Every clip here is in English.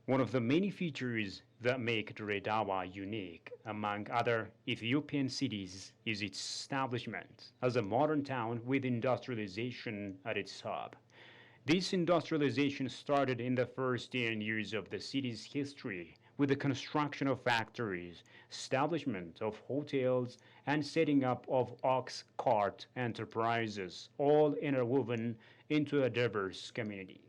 One of the many features that make DireDawa unique among other Ethiopian cities is its establishment as a modern town with industrialization at its hub. This industrialization started in the first 10 years of the city's history with the construction of factories, establishment of hotels, and setting up of ox cart enterprises, all interwoven into a diverse community.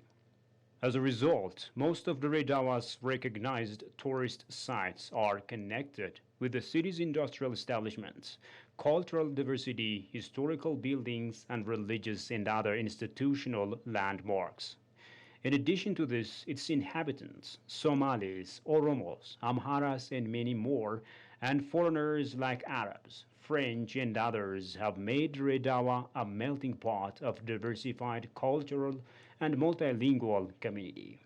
As a result, most of DireDawa's recognized tourist sites are connected with the city's industrial establishments, cultural diversity, historical buildings, and religious and other institutional landmarks. In addition to this, its inhabitants, Somalis, Oromos, Amharas, and many more, and foreigners like Arabs, French, and others have made Redawa a melting pot of diversified cultural and multilingual community.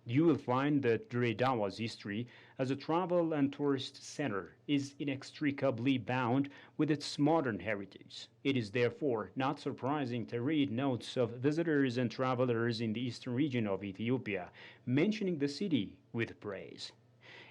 You will find that Redawa's history as a travel and tourist center is inextricably bound with its modern heritage. It is therefore not surprising to read notes of visitors and travelers in the eastern region of Ethiopia mentioning the city with praise.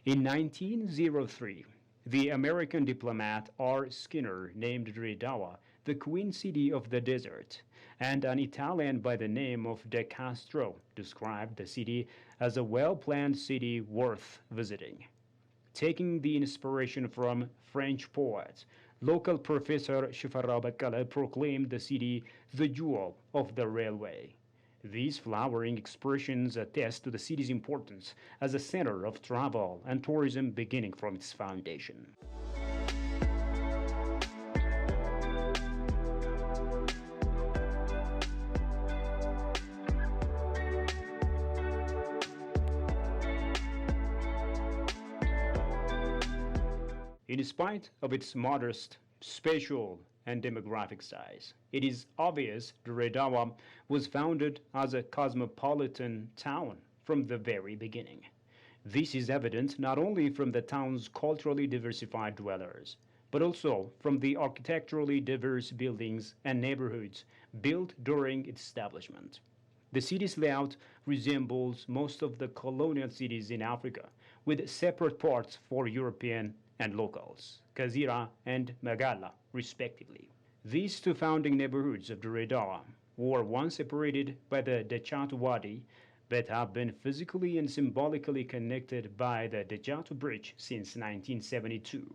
In 1903, the American diplomat R. Skinner named Redawa the Queen City of the Desert, and an Italian by the name of De Castro described the city as a well-planned city worth visiting. Taking the inspiration from French poets, local professor Shifara Bakala proclaimed the city the jewel of the railway. These flowering expressions attest to the city's importance as a center of travel and tourism beginning from its foundation. In spite of its modest spatial and demographic size, it is obvious DireDawa was founded as a cosmopolitan town from the very beginning. This is evident not only from the town's culturally diversified dwellers, but also from the architecturally diverse buildings and neighborhoods built during its establishment. The city's layout resembles most of the colonial cities in Africa, with separate parts for European and locals, Kazira and Magala, respectively. These two founding neighborhoods of DireDawa were once separated by the Dachatu Wadi, but have been physically and symbolically connected by the Dachatu Bridge since 1972.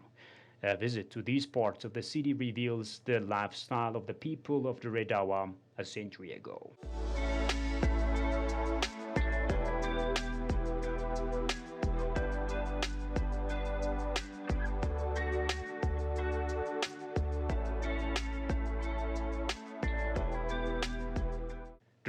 A visit to these parts of the city reveals the lifestyle of the people of DireDawa a century ago.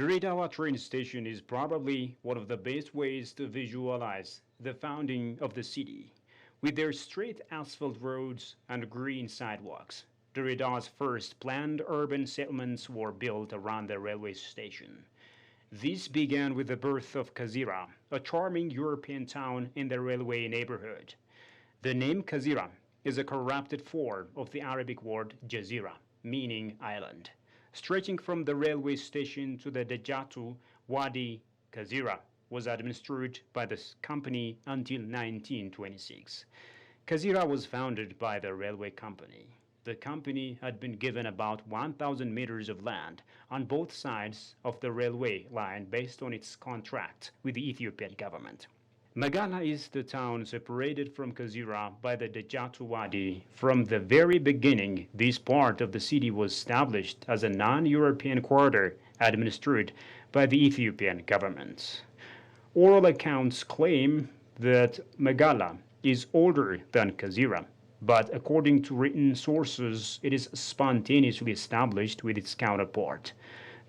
DireDawa train station is probably one of the best ways to visualize the founding of the city. With their straight asphalt roads and green sidewalks, DireDawa's first planned urban settlements were built around the railway station. This began with the birth of Kazira, a charming European town in the railway neighborhood. The name Kazira is a corrupted form of the Arabic word Jazira, meaning island. Stretching from the railway station to the Dajatu Wadi, Kazira was administered by the company until 1926. Kazira was founded by the railway company. The company had been given about 1,000 meters of land on both sides of the railway line based on its contract with the Ethiopian government. Magala is the town separated from Kazira by the Dajatu Wadi. From the very beginning, this part of the city was established as a non-European quarter administered by the Ethiopian government. Oral accounts claim that Magala is older than Kazira, but according to written sources, it is spontaneously established with its counterpart.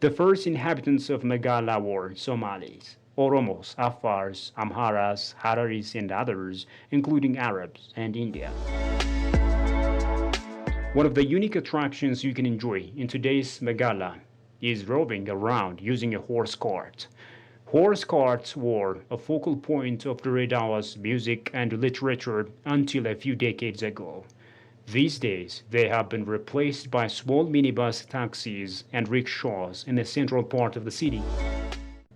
The first inhabitants of Magala were Somalis, Oromos, Afars, Amharas, Hararis, and others, including Arabs and India. One of the unique attractions you can enjoy in today's Magala is roving around using a horse cart. Horse carts were a focal point of DireDawa's music and literature until a few decades ago. These days, they have been replaced by small minibus taxis and rickshaws in the central part of the city.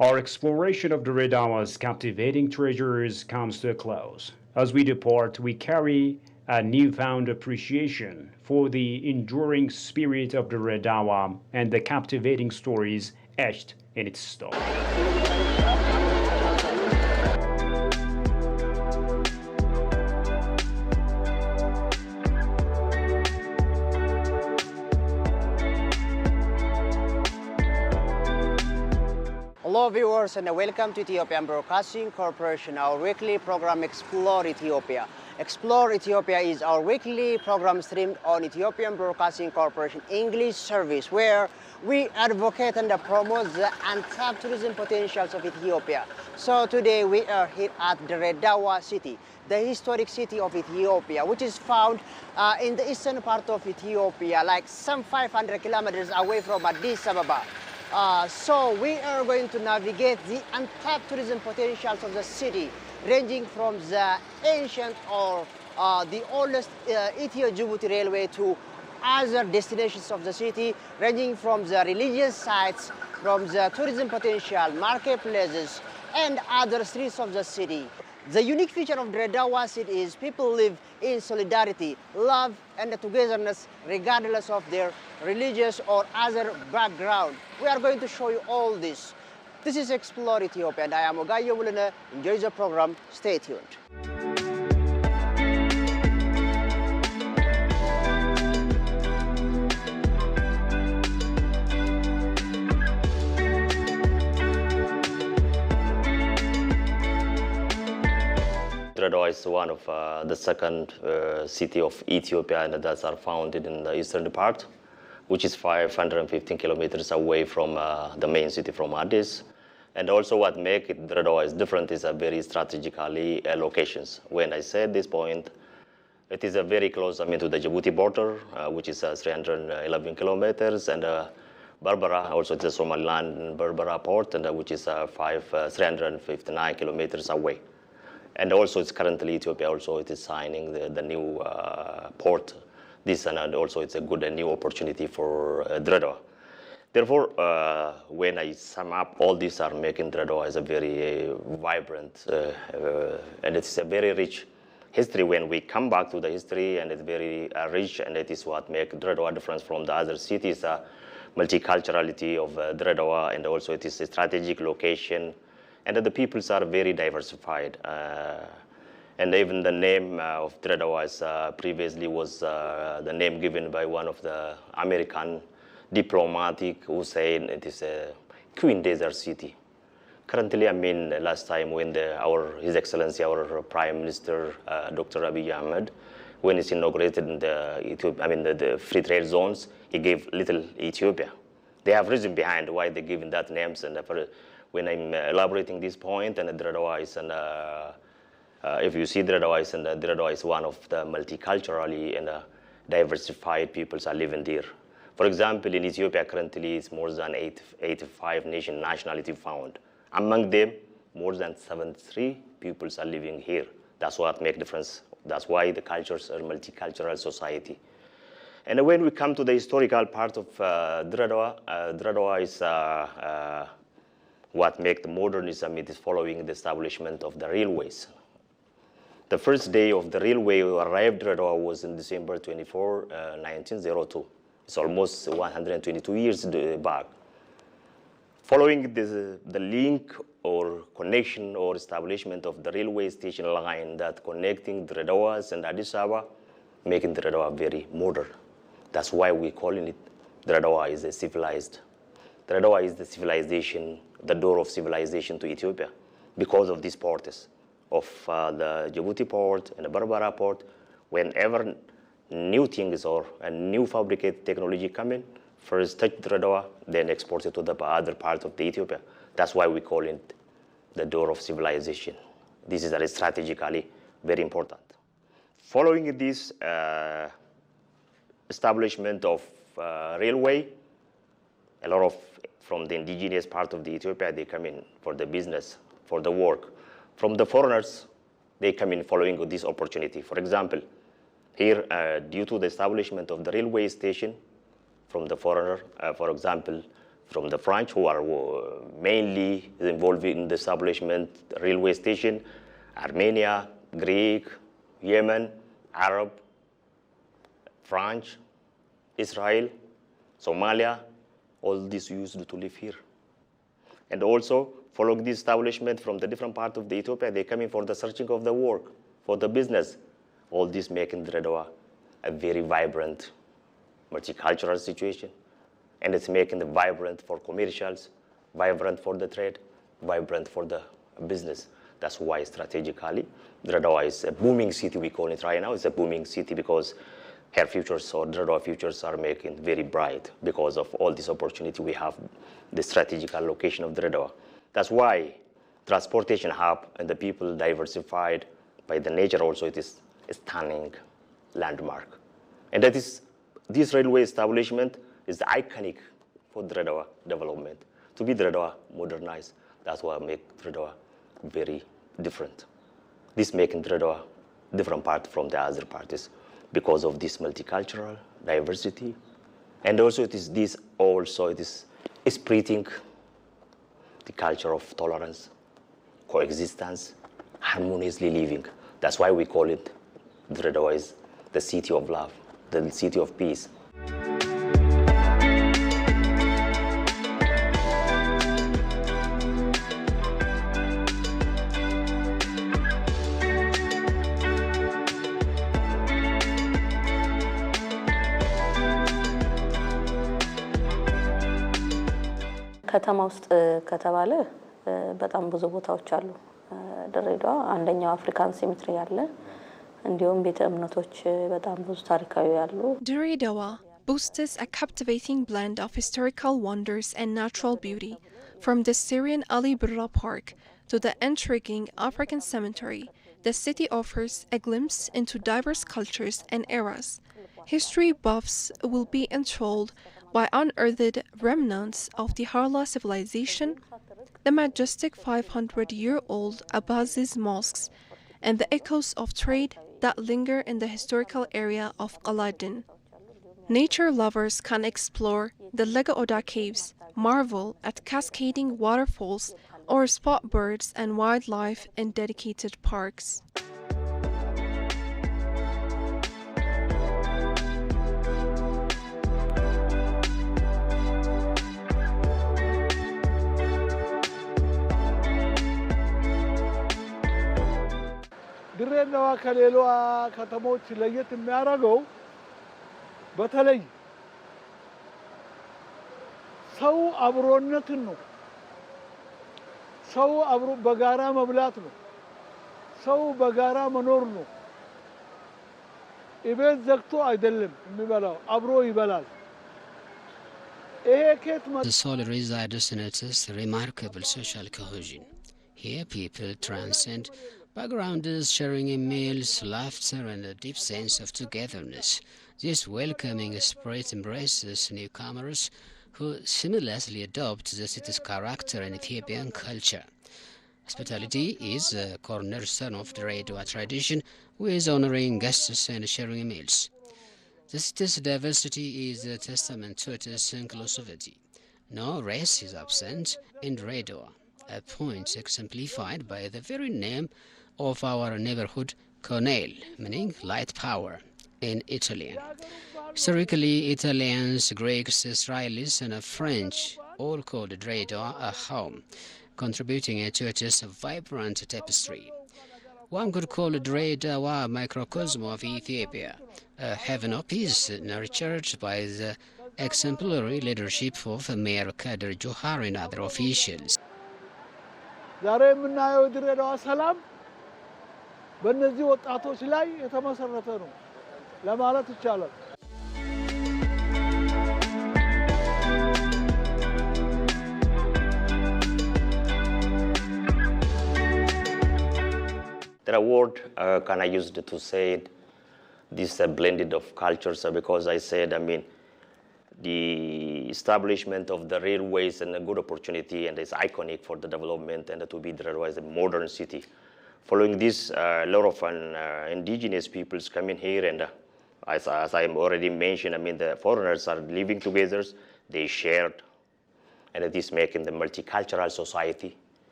Our exploration of DireDawa's captivating treasures comes to a close. As we depart, we carry a newfound appreciation for the enduring spirit of DireDawa and the captivating stories etched in its stone. Hello viewers and welcome to Ethiopian Broadcasting Corporation, our weekly program Explore Ethiopia. Explore Ethiopia is our weekly program streamed on Ethiopian Broadcasting Corporation English service where we advocate and promote the untapped tourism potentials of Ethiopia. So today we are here at DireDawa city, the historic city of Ethiopia, which is found in the eastern part of Ethiopia, like some 500 kilometers away from Addis Ababa. So we are going to navigate the untapped tourism potentials of the city, ranging from the ancient or the oldest Ethio-Djibouti railway to other destinations of the city, ranging from the religious sites, from the tourism potential, marketplaces, and other streets of the city. The unique feature of DireDawa city is people live in solidarity, love, and togetherness regardless of their religious or other background. We are going to show you all this. This is Explore Ethiopia, and I am Ogayo Mulene. Enjoy the program. Stay tuned. DireDawa is one of the second city of Ethiopia, and that are founded in the eastern part, which is 515 kilometers away from the main city, from Addis. And also what makes DireDawa is different is a very strategically locations. When I said this point, it is a very close, to the Djibouti border, which is 311 kilometers, and Berbera, also the Somaliland Berbera port, and which is 359 kilometers away. And also, it's currently Ethiopia. Also, it is signing the new port. This and also it's a good new opportunity for DireDawa. Therefore, when I sum up, all these are making DireDawa as a very vibrant and it's a very rich history. When we come back to the history, and it's very rich, and it is what makes DireDawa different from the other cities. Multiculturality of DireDawa, and also it is a strategic location. And the peoples are very diversified. And even the name of DireDawa is, previously was the name given by one of the American diplomatic who said it is a Queen Desert City. Currently, last time when His Excellency, our Prime Minister, Dr. Abiy Ahmed, when he's inaugurated in the free trade zones, he gave Little Ethiopia. They have reason behind why they given that names, and when I'm elaborating this point, and DireDawa is, if you see DireDawa is one of the multiculturally and diversified peoples are living there. For example, in Ethiopia currently it's more than 85 nationality found. Among them, more than 73 peoples are living here. That's what makes difference. That's why the cultures are multicultural society. And when we come to the historical part of DireDawa is what makes the modernism, it is following the establishment of the railways. The first day of the railway arrived DireDawa was in December 24, 1902. It's almost 122 years back. Following the link or connection or establishment of the railway station line that connecting DireDawa and Addis Ababa, making DireDawa very modern. That's why we're calling it DireDawa is a civilized. DireDawa is the civilization, the door of civilization to Ethiopia, because of these ports of the Djibouti port and the Berbera port. Whenever new things or a new fabricated technology come in, first touch DireDawa, then export it to the other part of the Ethiopia. That's why we call it the door of civilization. This is strategically very important. Following this establishment of railway, a lot of from the indigenous part of the Ethiopia, they come in for the business, for the work. From the foreigners, they come in following this opportunity. For example, here, due to the establishment of the railway station, from the foreigner, for example, from the French, who are mainly involved in the establishment railway station, Armenia, Greek, Yemen, Arab, French, Israel, Somalia, all these used to live here. And also, following the establishment from the different parts of the Ethiopia, they come in for the searching of the work, for the business. All this making DireDawa a very vibrant multicultural situation. And it's making it vibrant for commercials, vibrant for the trade, vibrant for the business. That's why strategically, DireDawa is a booming city, we call it right now. It's a booming city because her futures or DireDawa futures are making very bright because of all this opportunity we have, the strategical location of DireDawa. That's why transportation hub and the people diversified by the nature also, it is a stunning landmark. And that is, this railway establishment is iconic for DireDawa development. To be DireDawa modernized, that's what makes DireDawa very different. This making DireDawa different part from the other parties because of this multicultural diversity. And also it is spreading the culture of tolerance, coexistence, harmoniously living. That's why we call it DireDawa is the city of love, the city of peace. ከተማ ውስጥ ከተባለ በጣም ብዙ ቦታዎች አሉ። ድሬዳዋ አንደኛው አፍሪካን ሲሜትሪ ያለ እንዲሁም ቤተ እምነቶች በጣም ብዙ ታሪካዊ ያሉ። DireDawa boasts a captivating blend of historical wonders and natural beauty, from the Syrian Ali Birra Park to the intriguing African cemetery. The city offers a glimpse into diverse cultures and eras. History buffs will be enthralled by unearthed remnants of the Harla civilization, the majestic 500-year-old Abbasi's mosques, and the echoes of trade that linger in the historical area of Aladdin. Nature lovers can explore the Lega Oda caves, marvel at cascading waterfalls, or spot birds and wildlife in dedicated parks. ድሬዳዋ ከሌላዋ ከተሞች ለየት የሚያደርገው በተለይ ሰው አብሮነትን ነው። ሰው አብሮ በጋራ መብላት ነው። ሰው በጋራ መኖር ነው። ኢቤት ዘግቶ አይደለም የሚበላው፣ አብሮ ይበላል። The soul resides in its remarkable social cohesion. Here people transcend backgrounds, sharing meals, laughter, and a deep sense of togetherness. This welcoming spirit embraces newcomers who seamlessly adopt the city's character and Ethiopian culture. Hospitality is a cornerstone of the DireDawa tradition, with honoring guests and sharing meals. The city's diversity is a testament to its inclusivity. No race is absent in DireDawa, a point exemplified by the very name of our neighborhood, Cornell, meaning light power in Italian. Historically, Italians, Greeks, Israelis, and French all called DireDawa a home, contributing to its vibrant tapestry. One could call DireDawa a microcosm of Ethiopia, a heaven of peace nurtured by the exemplary leadership of Mayor Kader Johar and other officials. ዛሬ የምናየው ድሬዳዋ ሰላም በእነዚህ ወጣቶች ላይ የተመሰረተ ነው ለማለት ይቻላል። The word can I use to say it, this blended of cultures because I said, the establishment of the railways and a good opportunity and it's iconic for the development and to be DireDawa as a modern city. Following this, a lot of indigenous peoples come in here and as I already mentioned, the foreigners are living together, they shared and it is making the multicultural society.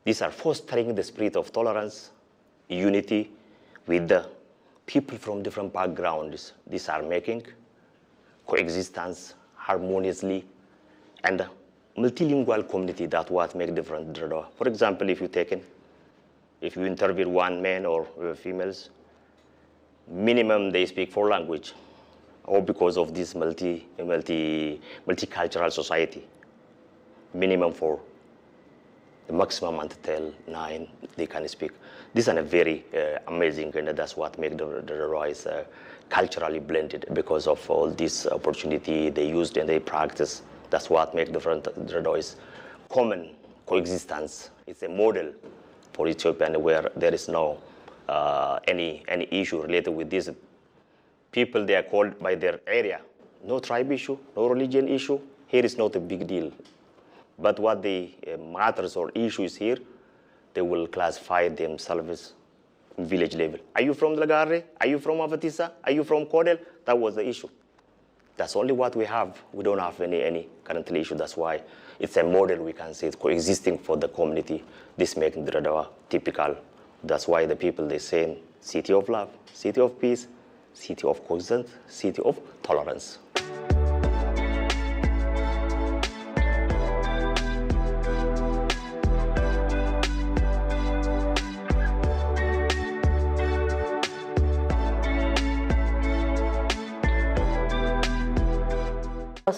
These are fostering the spirit of tolerance, unity with the people from different backgrounds. These are making coexistence harmoniously and multilingual community. That's what makes different DireDawa. For example, if you interview one man or females, minimum they speak 4 languages, all because of this multicultural society. Minimum 4. The maximum until 9 they can speak. This is a very amazing, and that's what makes the DireDawa is culturally blended because of all this opportunity they used and they practice. That's what makes different DireDawa is common coexistence. It's a model for Ethiopia where there is no any issue related with this. People, they are called by their area. No tribe issue, no religion issue. Here is not a big deal. But what the matters or issues here, they will classify themselves in village level. Are you from Lagare? Are you from Avatisa? Are you from Kodel? That was the issue. That's only what we have. We don't have any currently issue. That's why it's a model, we can say, it's coexisting for the community. This makes DireDawa typical. That's why the people, they say, city of love, city of peace, city of coexistence, city of tolerance.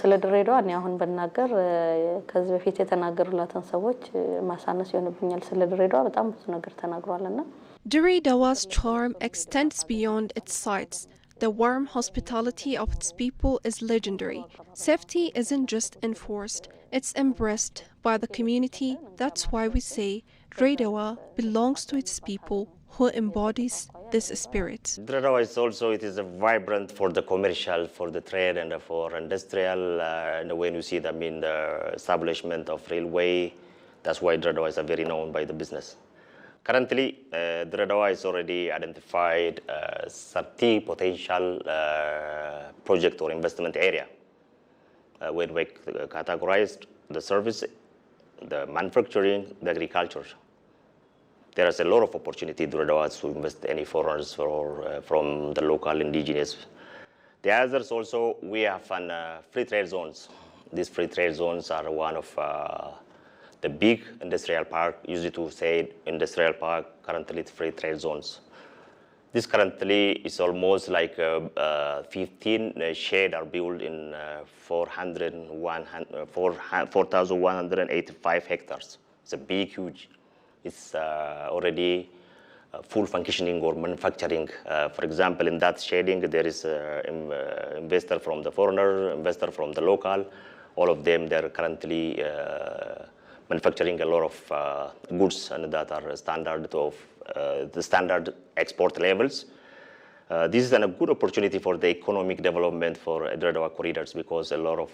ስለ ድሬዳዋ እኔ አሁን ብናገር ከዚህ በፊት የተናገሩላትን ሰዎች ማሳነስ ይሆንብኛል። ስለ ድሬዳዋ በጣም ብዙ ነገር ተናግሯልና DireDawa's charm extends beyond its sights. The warm hospitality of its people is legendary. Safety isn't just enforced, it's embraced by the community. That's why we say DireDawa belongs to its people who embodies this spirit. DireDawa is also, it is a vibrant for the commercial, for the trade and for industrial, and when you see the establishment of railway, that's why DireDawa is very known by the business. Currently, DireDawa is already identified 30 potential project or investment area. When we categorized the service, the manufacturing, the agriculture. There is a lot of opportunity DireDawa to invest any foreigners or from the local indigenous. The others also, we have free trade zones. These free trade zones are one of the big industrial park, usually to say industrial park, currently it's free trade zones. This currently is almost like 15 sheds are built in 4,185 hectares. It's a big, huge. It's already full functioning or manufacturing. For example, in that shading, there is investor from the foreigner, investor from the local. All of them, they're currently manufacturing a lot of goods and that are standard of the standard export levels. This is a good opportunity for the economic development for DireDawa corridors because a lot of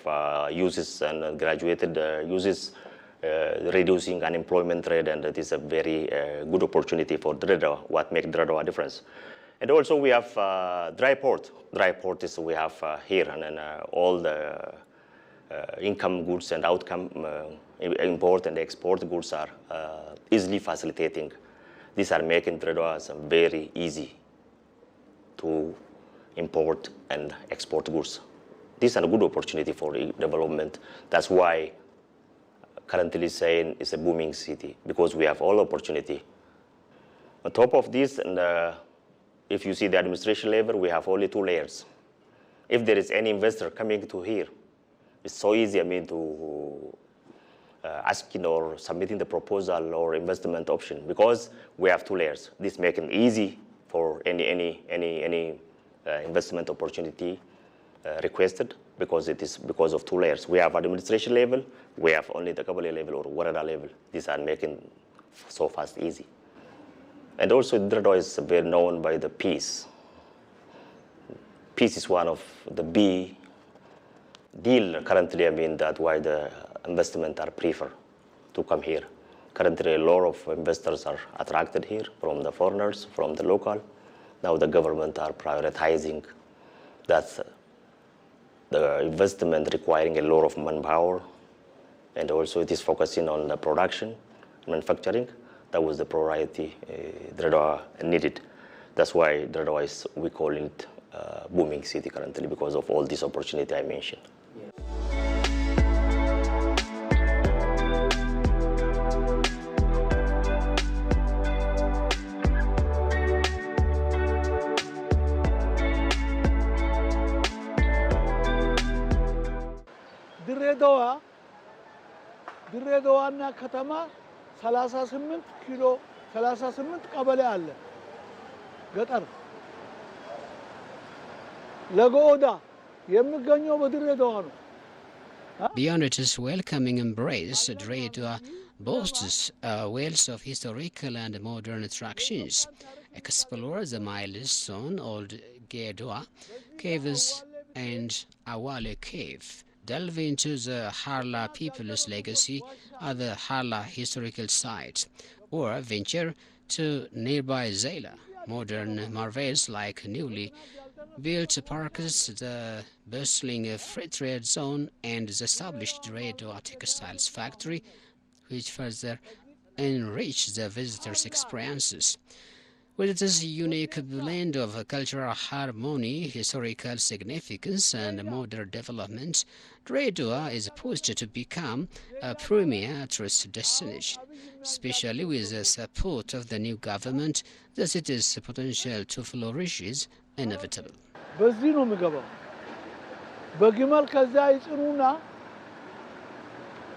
uses and graduated uses reducing unemployment rate, and it is a very good opportunity for DireDawa, what makes DireDawa a difference. And also we have dry port. Dry port is we have here, and then all the income goods and outcome import and export goods are easily facilitating. These are making DireDawa very easy to import and export goods. This is a good opportunity for development. That's why currently saying it's a booming city because we have all opportunity. On top of this, and if you see the administration level, we have only 2 layers. If there is any investor coming to here, it's so easy, to asking or submitting the proposal or investment option because we have 2 layers. This makes it easy for any investment opportunity requested because it is because of 2 layers. We have administration level, we have only the Kabale level or Warada level. These are making so fast easy. And also DireDawa is very known by the peace. Peace is one of the big deal currently, that why the investment are prefer to come here. Currently, a lot of investors are attracted here from the foreigners, from the local. Now the government are prioritizing that the investment requiring a lot of manpower and also it is focusing on the production, manufacturing. That was the priority DireDawa needed. That's why DireDawa is, we call it booming city currently because of all this opportunity I mentioned. ድሬዳዋና ከተማ 38 ኪሎ 38 ቀበሌ አለ ገጠር ለጎዳ የሚገኘው በድሬዳዋ ነው። Beyond its welcoming embrace, DireDawa boasts a wealth of historical and modern attractions. Explore the milestone Old Gedoa Caves and Awale Cave. Delve into the Harla people's legacy at the Harla historical site, or venture to nearby Zela. Modern marvels like newly built parks, the bustling free trade zone, and the established DireDawa textiles factory, which further enrich the visitors' experiences. With this unique blend of cultural harmony, historical significance, and modern development, DireDawa is poised to become a premier tourist destination. Especially with the support of the new government, the city's potential to flourish is inevitable. በዚህ ነው የሚገባው በግመል ከዛ ይጭኑና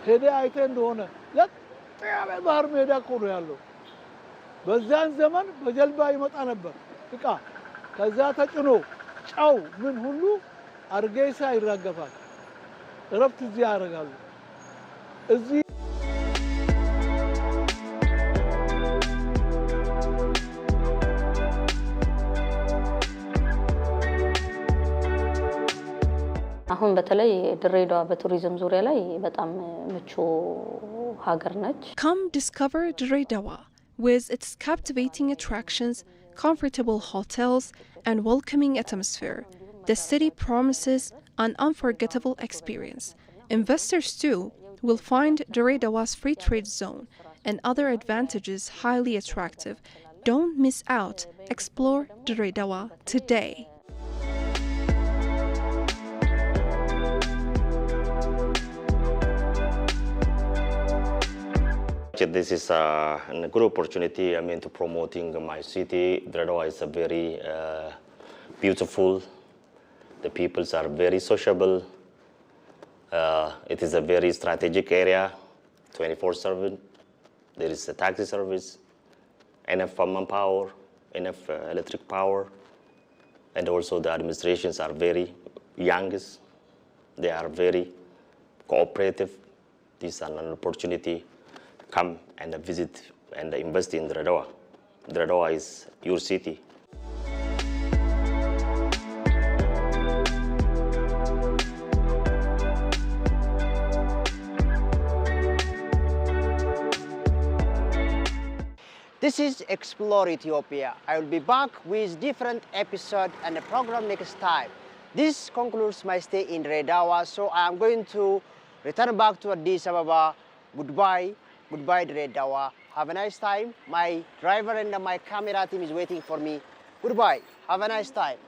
ሄደ አይተ እንደሆነ ለጥ ያለ ባህር ሜዳ እኮ ነው ያለው በዛን ዘመን በጀልባ ይመጣ ነበር እቃ ከዛ ተጭኖ ጫው ምን ሁሉ አርጌሳ ይራገፋል እረፍት እዚህ ያደርጋሉ እዚህ አሁን በተለይ ድሬዳዋ በቱሪዝም ዙሪያ ላይ በጣም ምቹ ሀገር ነች። Come discover DireDawa with its captivating attractions, comfortable hotels, and welcoming atmosphere. The city promises an unforgettable experience. Investors too will find DireDawa's free trade zone and other advantages highly attractive. Don't miss out. Explore DireDawa today. This is a good opportunity, to promoting my city. DireDawa is a very beautiful. The peoples are very sociable. It is a very strategic area, 24/7. There is a taxi service, enough manpower, enough electric power, and also the administrations are very young. They are very cooperative. This is an opportunity. Come and visit and invest in DireDawa. DireDawa is your city. This is Explore Ethiopia. I will be back with different episode and a program next time. This concludes my stay in DireDawa, so I am going to return back to Addis Ababa. Goodbye. Goodbye, DireDawa. Have a nice time. My driver and my camera team is waiting for me. Goodbye. Have a nice time.